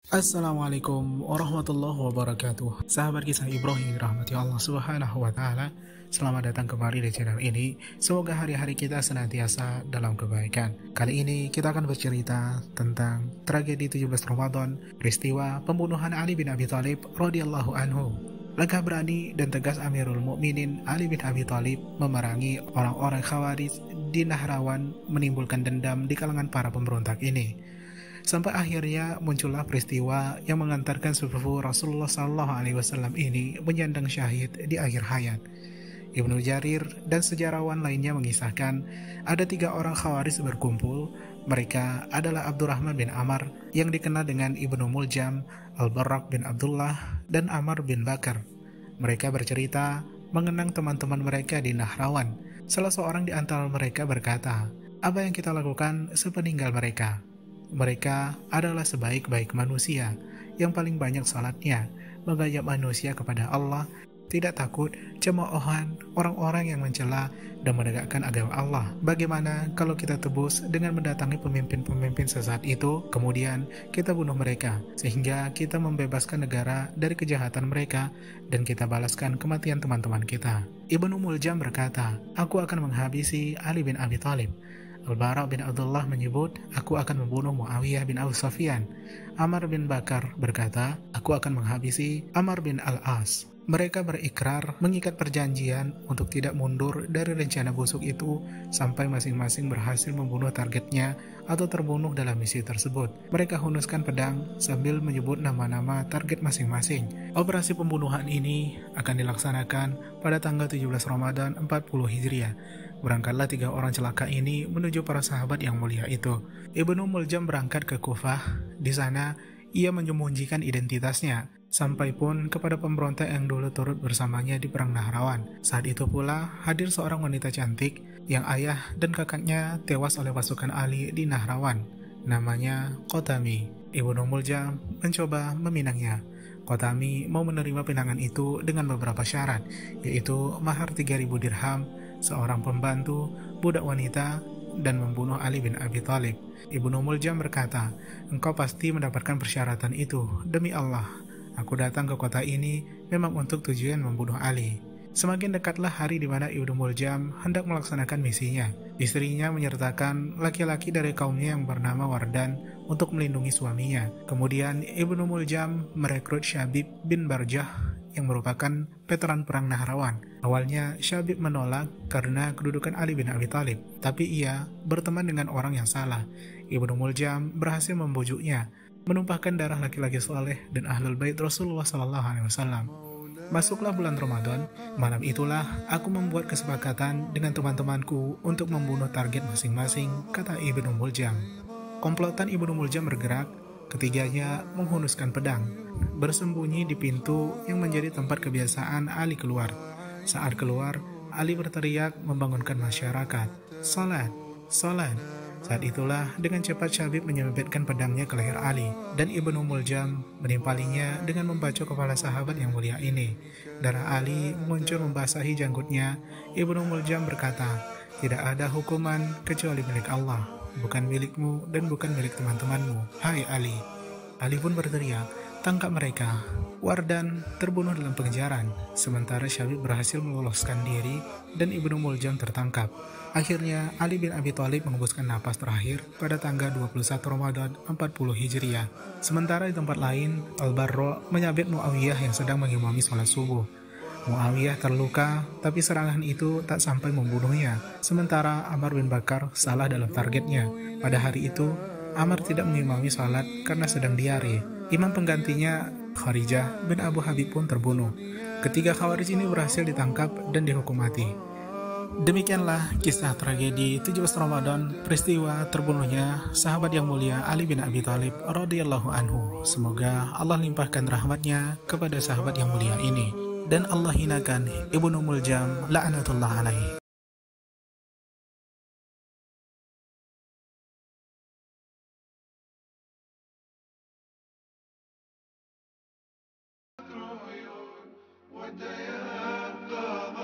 Assalamualaikum warahmatullahi wabarakatuh. Sahabat kisah Ibrahim rahmati Allah subhanahu wa ta'ala, selamat datang kembali di channel ini. Semoga hari-hari kita senantiasa dalam kebaikan. Kali ini kita akan bercerita tentang tragedi 17 Ramadan, peristiwa pembunuhan Ali bin Abi Thalib radhiyallahu anhu. Langkah berani dan tegas Amirul Mukminin Ali bin Abi Thalib memerangi orang-orang Khawarij di Nahrawan menimbulkan dendam di kalangan para pemberontak ini. Sampai akhirnya muncullah peristiwa yang mengantarkan sepupu Rasulullah SAW ini menyandang syahid di akhir hayat. Ibnu Jarir dan sejarawan lainnya mengisahkan ada 3 orang Khawarij berkumpul. Mereka adalah Abdurrahman bin Amr yang dikenal dengan Ibnu Muljam, Al-Barrak bin Abdullah, dan Amr bin Bakar. Mereka bercerita mengenang teman-teman mereka di Nahrawan. Salah seorang di antara mereka berkata, "Apa yang kita lakukan sepeninggal mereka? Mereka adalah sebaik-baik manusia yang paling banyak salatnya, mengajak manusia kepada Allah, tidak takut cemoohan orang-orang yang mencela dan menegakkan agama Allah. Bagaimana kalau kita tebus dengan mendatangi pemimpin-pemimpin sesat itu, kemudian kita bunuh mereka, sehingga kita membebaskan negara dari kejahatan mereka, dan kita balaskan kematian teman-teman kita." Ibnu Muljam berkata, "Aku akan menghabisi Ali bin Abi Thalib." Al-Bara bin Abdullah menyebut, "Aku akan membunuh Muawiyah bin Abu Sufyan." Amr bin Bakar berkata, "Aku akan menghabisi Amr bin Al-As." Mereka berikrar mengikat perjanjian untuk tidak mundur dari rencana busuk itu sampai masing-masing berhasil membunuh targetnya atau terbunuh dalam misi tersebut. Mereka hunuskan pedang sambil menyebut nama-nama target masing-masing. Operasi pembunuhan ini akan dilaksanakan pada tanggal 17 Ramadan 40 Hijriah. Berangkatlah 3 orang celaka ini menuju para sahabat yang mulia itu. Ibnu Muljam berangkat ke Kufah. Di sana, ia menyembunyikan identitasnya, sampai pun kepada pemberontak yang dulu turut bersamanya di Perang Nahrawan. Saat itu pula, hadir seorang wanita cantik yang ayah dan kakaknya tewas oleh pasukan Ali di Nahrawan. Namanya Qotami. Ibnu Muljam mencoba meminangnya. Qotami mau menerima pinangan itu dengan beberapa syarat, yaitu mahar 3.000 dirham, seorang pembantu, budak wanita, dan membunuh Ali bin Abi Thalib. Ibnu Muljam berkata, "Engkau pasti mendapatkan persyaratan itu. Demi Allah, aku datang ke kota ini memang untuk tujuan membunuh Ali." Semakin dekatlah hari di mana Ibnu Muljam hendak melaksanakan misinya. Istrinya menyertakan laki-laki dari kaumnya yang bernama Wardan untuk melindungi suaminya. Kemudian Ibnu Muljam merekrut Syabib bin Barjah yang merupakan veteran perang Nahrawan. Awalnya Syabib menolak karena kedudukan Ali bin Abi Thalib, tapi ia berteman dengan orang yang salah. Ibnu Muljam berhasil membujuknya, menumpahkan darah laki-laki soleh dan ahlul bait Rasulullah SAW. Masuklah bulan Ramadan. Malam itulah aku membuat kesepakatan dengan teman-temanku untuk membunuh target masing-masing, kata Ibnu Muljam. Komplotan Ibnu Muljam bergerak. Ketiganya menghunuskan pedang, bersembunyi di pintu yang menjadi tempat kebiasaan Ali keluar. Saat keluar, Ali berteriak membangunkan masyarakat, "Salat, salat!" Saat itulah dengan cepat Syabib menyabetkan pedangnya ke leher Ali, dan Ibnu Muljam menimpalinya dengan membacok kepala sahabat yang mulia ini. Darah Ali muncul membasahi janggutnya. Ibnu Muljam berkata, "Tidak ada hukuman kecuali milik Allah, bukan milikmu dan bukan milik teman-temanmu, hai Ali." Ali pun berteriak, "Tangkap mereka!" Wardan terbunuh dalam pengejaran, sementara Syabib berhasil meloloskan diri dan Ibnu Muljam tertangkap. Akhirnya, Ali bin Abi Thalib menghembuskan napas terakhir pada tanggal 21 Ramadan 40 Hijriah. Sementara di tempat lain, Al-Barra menyabet Muawiyah yang sedang mengimami sholat subuh. Muawiyah terluka, tapi serangan itu tak sampai membunuhnya. Sementara Amr bin Bakar salah dalam targetnya. Pada hari itu, Amr tidak mengimami salat karena sedang diare. Imam penggantinya, Kharijah bin Abu Habib, pun terbunuh. Ketiga Khawarij ini berhasil ditangkap dan dihukum mati. Demikianlah kisah tragedi 17 Ramadan, peristiwa terbunuhnya sahabat yang mulia Ali bin Abi Thalib radhiyallahu anhu. Semoga Allah limpahkan rahmatnya kepada sahabat yang mulia ini, dan Allah hinakan Ibnu Muljam la'anatullah alaihi. وتيقظ